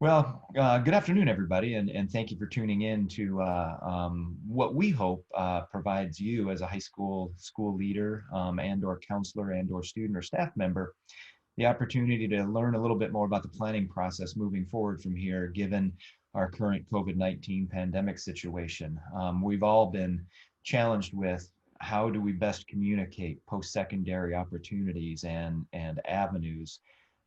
Good afternoon, everybody, and thank you for tuning in to what we hope provides you as a school leader and/or counselor and/or student or staff member the opportunity to learn a little bit more about the planning process moving forward from here, given our current COVID-19 pandemic situation. We've all been challenged with how do we best communicate post-secondary opportunities and avenues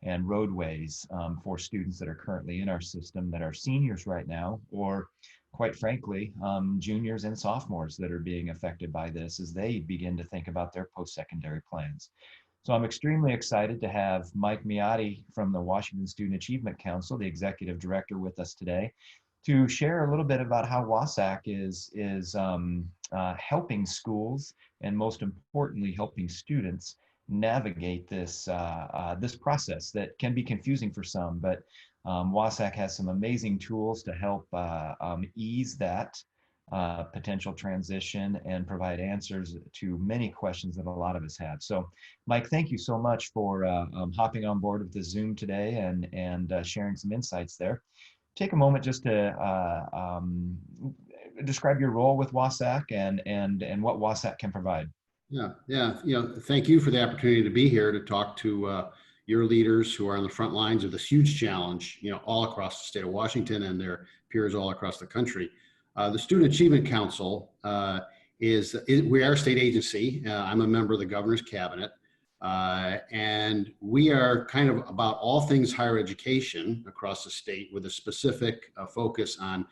and roadways for students that are currently in our system that are seniors right now, or quite frankly, juniors and sophomores that are being affected by this as they begin to think about their post-secondary plans. So I'm extremely excited to have Mike Meotti from the Washington Student Achievement Council, the executive director, with us today to share a little bit about how WSAC is helping schools and most importantly, helping students navigate this process that can be confusing for some, but WSAC has some amazing tools to help ease that potential transition and provide answers to many questions that a lot of us have. So, Mike, thank you so much for hopping on board with the Zoom today and sharing some insights there. Take a moment just to describe your role with WSAC and what WSAC can provide. Yeah. Thank you for the opportunity to be here to talk to your leaders who are on the front lines of this huge challenge, all across the state of Washington and their peers all across the country. The Student Achievement Council we are a state agency. I'm a member of the governor's cabinet, and we are kind of about all things higher education across the state with a specific focus on,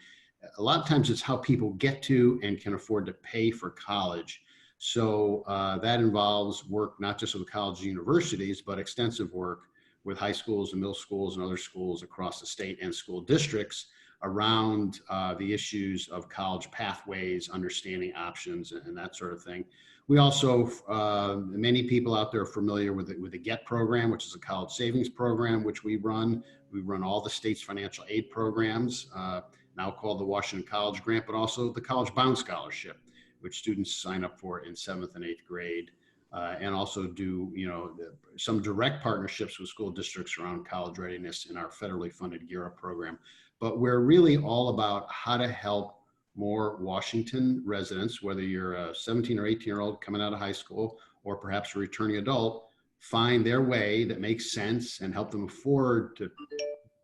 a lot of times it's how people get to and can afford to pay for college. So that involves work not just with colleges and universities, but extensive work with high schools and middle schools and other schools across the state and school districts around the issues of college pathways, understanding options, and that sort of thing. We also, many people out there are familiar with the GET program, which is a college savings program, which we run. We run all the state's financial aid programs, now called the Washington College Grant, but also the College Bound Scholarship, which students sign up for in 7th and 8th grade, and also do some direct partnerships with school districts around college readiness in our federally funded GEAR Up program. But we're really all about how to help more Washington residents, whether you're a 17 or 18-year-old coming out of high school, or perhaps a returning adult, find their way that makes sense and help them afford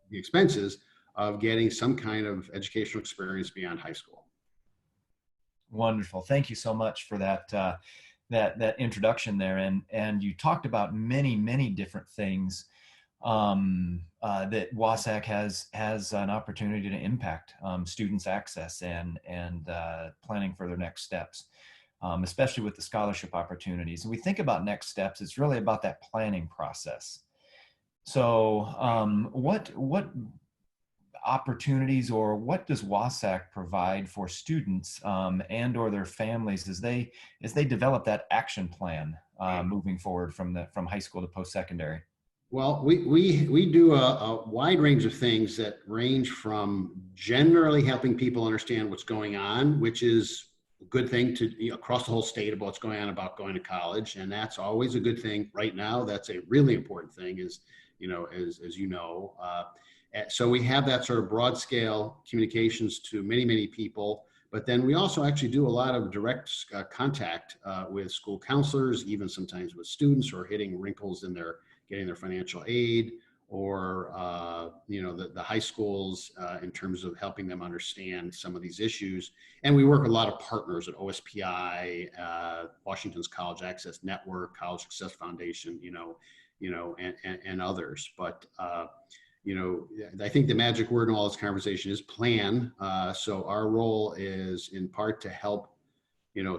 the expenses of getting some kind of educational experience beyond high school. Wonderful. Thank you so much for that that introduction there. And you talked about many different things that WSAC has an opportunity to impact students' access and planning for their next steps, especially with the scholarship opportunities. And we think about next steps, it's really about that planning process. So what opportunities or what does WSAC provide for students and or their families as they develop that action plan moving forward from high school to post-secondary? Well, we do a wide range of things that range from generally helping people understand what's going on, which is a good thing to across the whole state about what's going on about going to college, and that's always a good thing. Right now, that's a really important thing, as you know. So we have that sort of broad scale communications to many people, but then we also actually do a lot of direct contact with school counselors, even sometimes with students who are hitting wrinkles in getting their financial aid, or the high schools in terms of helping them understand some of these issues. And we work with a lot of partners at OSPI, Washington's College Access Network, College Success Foundation, and others. But I think the magic word in all this conversation is plan. So our role is in part to help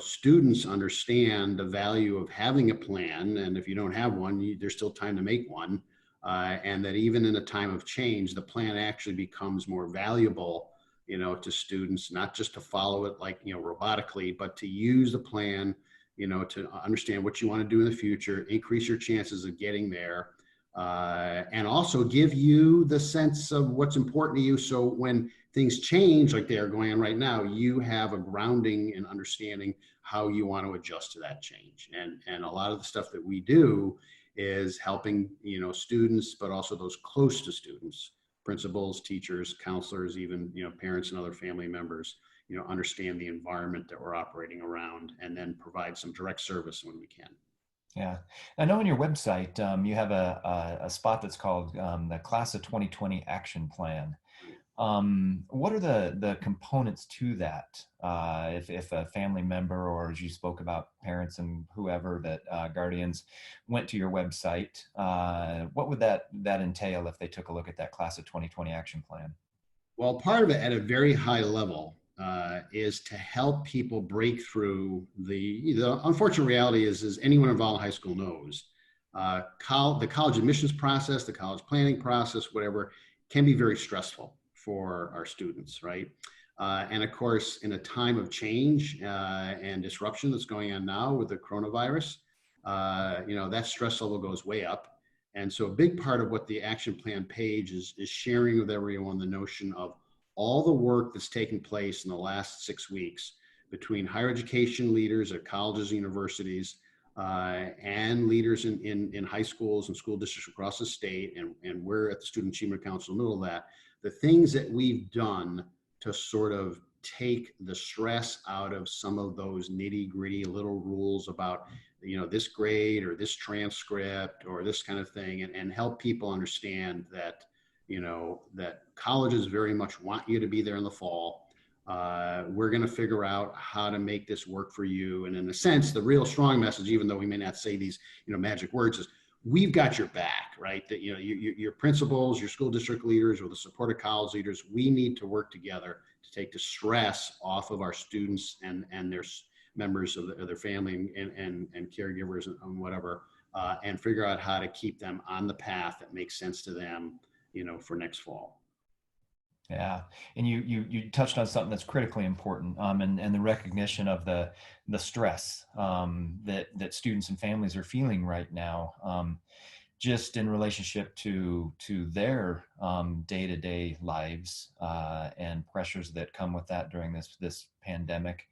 students understand the value of having a plan, and if you don't have one, there's still time to make one, and that even in a time of change, the plan actually becomes more valuable, to students, not just to follow it like robotically, but to use the plan, to understand what you want to do in the future, increase your chances of getting there, and also give you the sense of what's important to you. So when things change like they are going on right now, you have a grounding and understanding how you want to adjust to that change. And a lot of the stuff that we do is helping, students, but also those close to students principals, teachers, counselors, even, parents and other family members, understand the environment that we're operating around, and then provide some direct service when we can. Yeah, I know on your website you have a spot that's called the Class of 2020 Action Plan. What are the components to that? If a family member, or as you spoke about, parents and whoever that guardians went to your website, what would that entail if they took a look at that Class of 2020 Action Plan? Well, part of it at a very high level is to help people break through the unfortunate reality is anyone involved in high school knows, the college admissions process, the college planning process, whatever, can be very stressful for our students, right? And of course, in a time of change and disruption that's going on now with the coronavirus, that stress level goes way up. And so a big part of what the action plan page is sharing with everyone the notion of all the work that's taken place in the last 6 weeks between higher education leaders at colleges and universities and leaders in high schools and school districts across the state. And we're at the Student Achievement Council in the middle of that. The things that we've done to sort of take the stress out of some of those nitty gritty little rules about, this grade or this transcript or this kind of thing, and help people understand that, that colleges very much want you to be there in the fall. We're going to figure out how to make this work for you. And in a sense, the real strong message, even though we may not say these, magic words, is we've got your back, right? That, your principals, your school district leaders, or the support of college leaders, we need to work together to take the stress off of our students and their members of their family and caregivers and whatever, and figure out how to keep them on the path that makes sense to them, for next fall. Yeah, and you touched on something that's critically important, and the recognition of the stress that students and families are feeling right now, just in relationship to their day-to-day lives and pressures that come with that during this pandemic.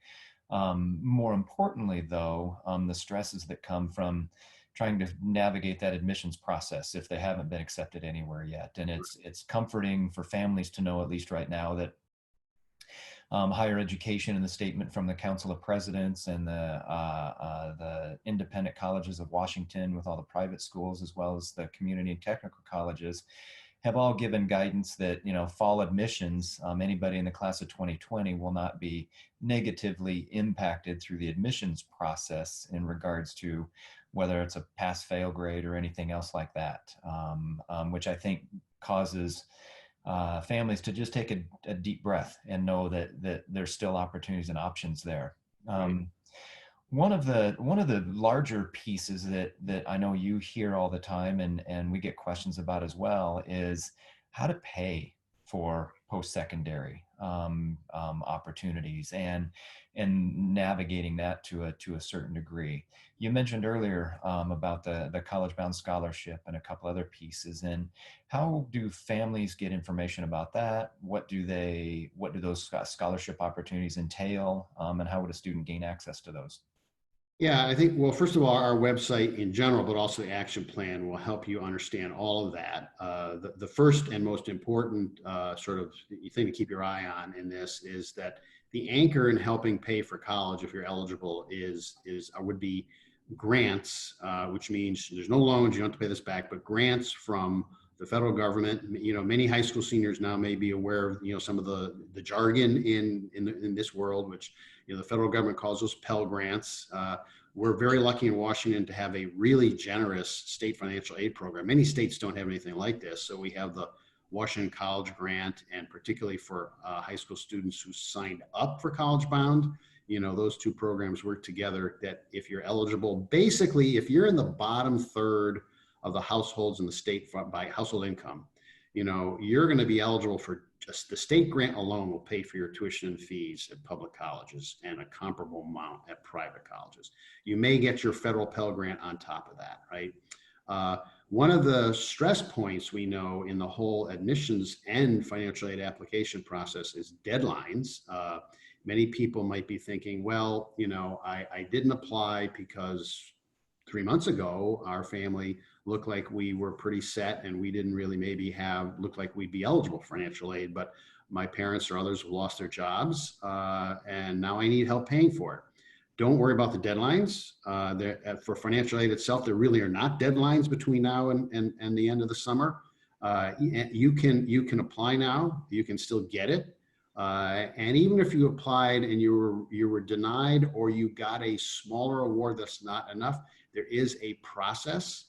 More importantly, though, the stresses that come from trying to navigate that admissions process if they haven't been accepted anywhere yet. And it's comforting for families to know, at least right now, that higher education and the statement from the Council of Presidents and the independent colleges of Washington with all the private schools, as well as the community and technical colleges, have all given guidance that, fall admissions, anybody in the class of 2020 will not be negatively impacted through the admissions process in regards to whether it's a pass-fail grade or anything else like that, which I think causes families to just take a deep breath and know that there's still opportunities and options there. Right. One of the larger pieces that I know you hear all the time and we get questions about as well is how to pay for post-secondary opportunities and navigating that to a certain degree. You mentioned earlier about the college-bound scholarship and a couple other pieces. And how do families get information about that? What do those scholarship opportunities entail? And how would a student gain access to those? Yeah, I think, well, first of all, our website in general, but also the action plan will help you understand all of that. The first and most important sort of thing to keep your eye on in this is that the anchor in helping pay for college, if you're eligible, would be grants, which means there's no loans, you don't have to pay this back, but grants from the federal government. Many high school seniors now may be aware of, some of the jargon in this world, which, the federal government calls those Pell Grants. We're very lucky in Washington to have a really generous state financial aid program. Many states don't have anything like this. So we have the Washington College Grant, and particularly for high school students who signed up for College Bound, those two programs work together, that if you're eligible, basically, if you're in the bottom third of the households in the state by household income, you're going to be eligible for just the state grant alone will pay for your tuition and fees at public colleges and a comparable amount at private colleges. You may get your federal Pell Grant on top of that, right? One of the stress points we know in the whole admissions and financial aid application process is deadlines. Many people might be thinking, well, I didn't apply because 3 months ago, our family looked like we were pretty set and we didn't really maybe looked like we'd be eligible for financial aid, but my parents or others have lost their jobs, and now I need help paying for it. Don't worry about the deadlines. For financial aid itself, there really are not deadlines between now and the end of the summer. You can apply now. You can still get it. And even if you applied and you were denied, or you got a smaller award that's not enough, there is a process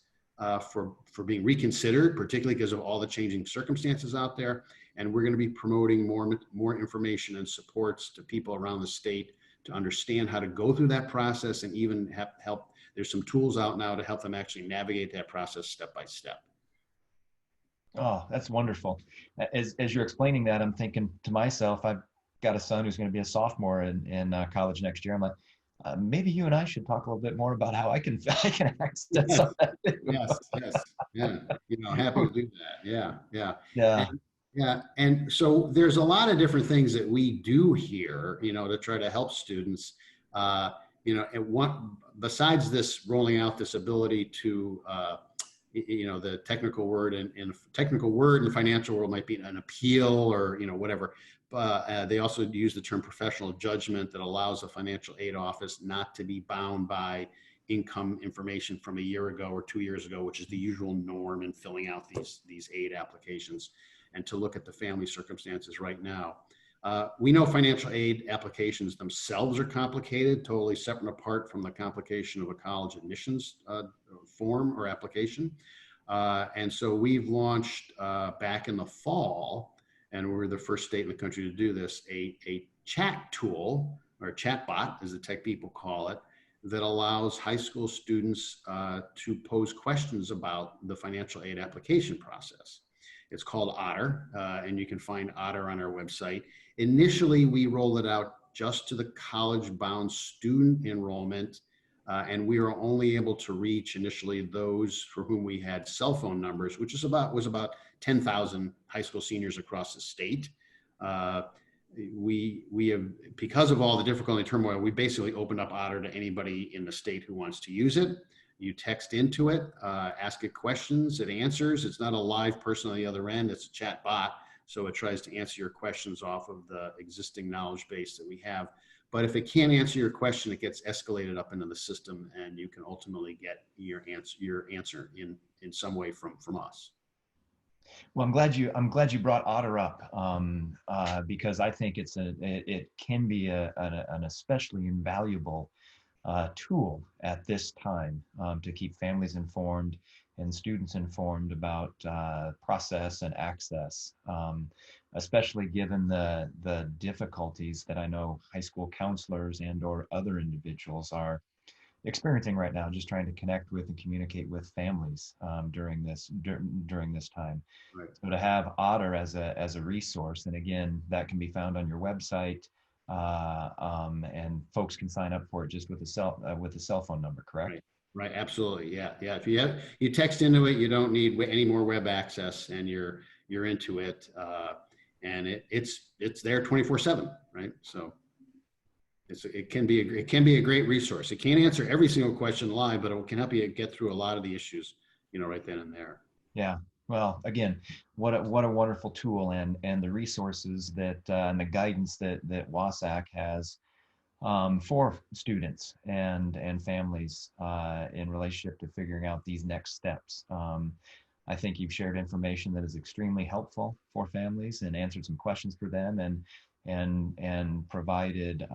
for being reconsidered, particularly because of all the changing circumstances out there. And we're going to be promoting more information and supports to people around the state to understand how to go through that process, and even help. There's some tools out now to help them actually navigate that process step by step. Oh, that's wonderful. As you're explaining that, I'm thinking to myself, I've got a son who's going to be a sophomore in college next year. I'm like, maybe you and I should talk a little bit more about how I can access Yes, some of that too. yes, yeah. Happy to do that. Yeah. Yeah. And, yeah, and so there's a lot of different things that we do here, to try to help students. And besides this, rolling out this ability to, the technical word and technical word in the financial world might be an appeal, or whatever. But they also use the term professional judgment that allows a financial aid office not to be bound by income information from a year ago or 2 years ago, which is the usual norm in filling out these aid applications, and to look at the family circumstances right now. We know financial aid applications themselves are complicated, totally separate and apart from the complication of a college admissions form or application. And so we've launched back in the fall, and we're the first state in the country to do this, a chat tool, or a chat bot, as the tech people call it, that allows high school students to pose questions about the financial aid application process. It's called Otter, and you can find Otter on our website. Initially, we rolled it out just to the college-bound student enrollment, and we were only able to reach initially those for whom we had cell phone numbers, which was about 10,000 high school seniors across the state. We have, because of all the difficulty and turmoil, we basically opened up Otter to anybody in the state who wants to use it. You text into it, ask it questions, it answers. It's not a live person on the other end, it's a chat bot. So it tries to answer your questions off of the existing knowledge base that we have. But if it can't answer your question, it gets escalated up into the system, and you can ultimately get your answer in some way from us. Well, I'm glad you brought Otter up, because I think it can be an especially invaluable tool at this time to keep families informed and students informed about process and access, especially given the difficulties that I know high school counselors and or other individuals are experiencing right now, just trying to connect with and communicate with families during this time. Right. So to have Otter as a resource, and again, that can be found on your website, and folks can sign up for it just with a cell phone number, correct? Right. Absolutely. Yeah. If you text into it, you don't need any more web access, and you're into it, and it's there 24/7, right? So it can be a great resource. It can't answer every single question live, but it can help you get through a lot of the issues, right then and there. Yeah. Well, again, what a wonderful tool, and the resources that and the guidance that WSAC has for students and families in relationship to figuring out these next steps. I think you've shared information that is extremely helpful for families, and answered some questions for them, and provided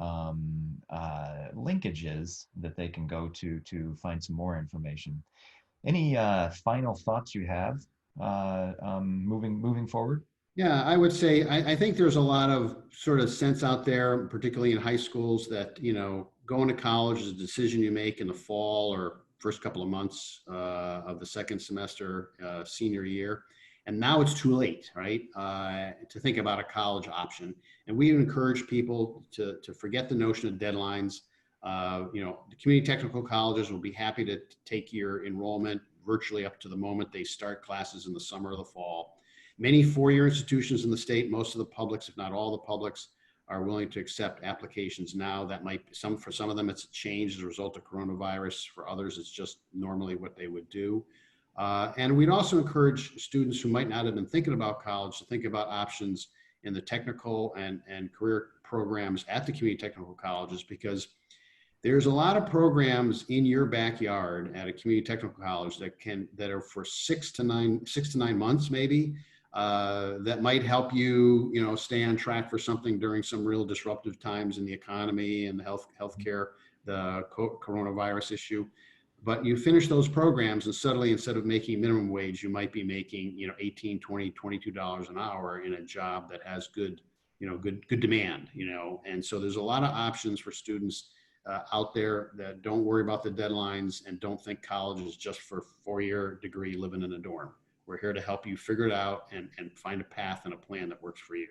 linkages that they can go to find some more information. Any final thoughts you have moving forward? Yeah, I would say I think there's a lot of sort of sense out there, particularly in high schools, that going to college is a decision you make in the fall or first couple of months of the second semester, senior year, and now it's too late, right, to think about a college option. And we encourage people to forget the notion of deadlines. The community technical colleges will be happy to take your enrollment virtually up to the moment they start classes in the summer or the fall. Many four-year institutions in the state, most of the publics, if not all the publics, are willing to accept applications now. That might be for some of them, it's a change as a result of coronavirus. For others, it's just normally what they would do. And we'd also encourage students who might not have been thinking about college to think about options in the technical and career programs at the community technical colleges, because there's a lot of programs in your backyard at a community technical college that are for 6 to 9 months maybe, that might help you, stay on track for something during some real disruptive times in the economy and the healthcare, the coronavirus issue. But you finish those programs and suddenly, instead of making minimum wage, you might be making, 18, 20, $22 an hour in a job that has good, good demand, and so there's a lot of options for students out there that don't worry about the deadlines and don't think college is just for a 4-year degree living in a dorm. We're here to help you figure it out and find a path and a plan that works for you.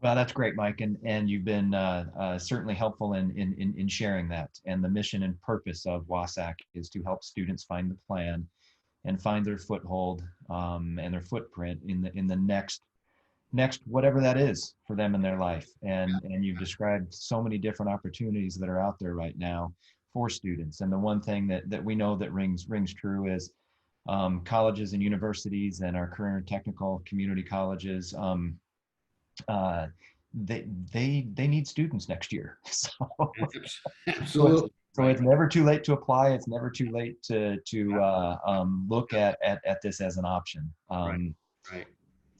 Well, that's great, Mike, and you've been certainly helpful in sharing that. And the mission and purpose of WSAC is to help students find the plan and find their foothold and their footprint in the next whatever that is for them in their life. And you've described so many different opportunities that are out there right now for students. And the one thing that we know that rings true is colleges and universities and our career and technical community colleges. They need students next year. Absolutely. So it's never too late to apply. It's never too late to look at this as an option. Right.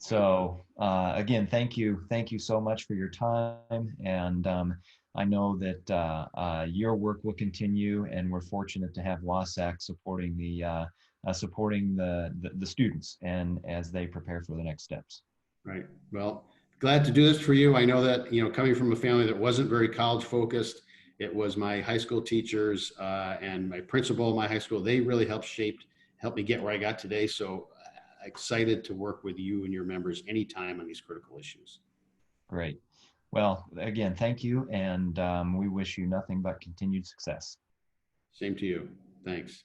So again, thank you so much for your time, and I know that your work will continue, and we're fortunate to have WSAC supporting the students and as they prepare for the next steps. Right. Well, glad to do this for you. I know that, coming from a family that wasn't very college focused, it was my high school teachers and my principal in my high school. They really helped me get where I got today. So excited to work with you and your members anytime on these critical issues. Great. Well, again, thank you. And we wish you nothing but continued success. Same to you. Thanks.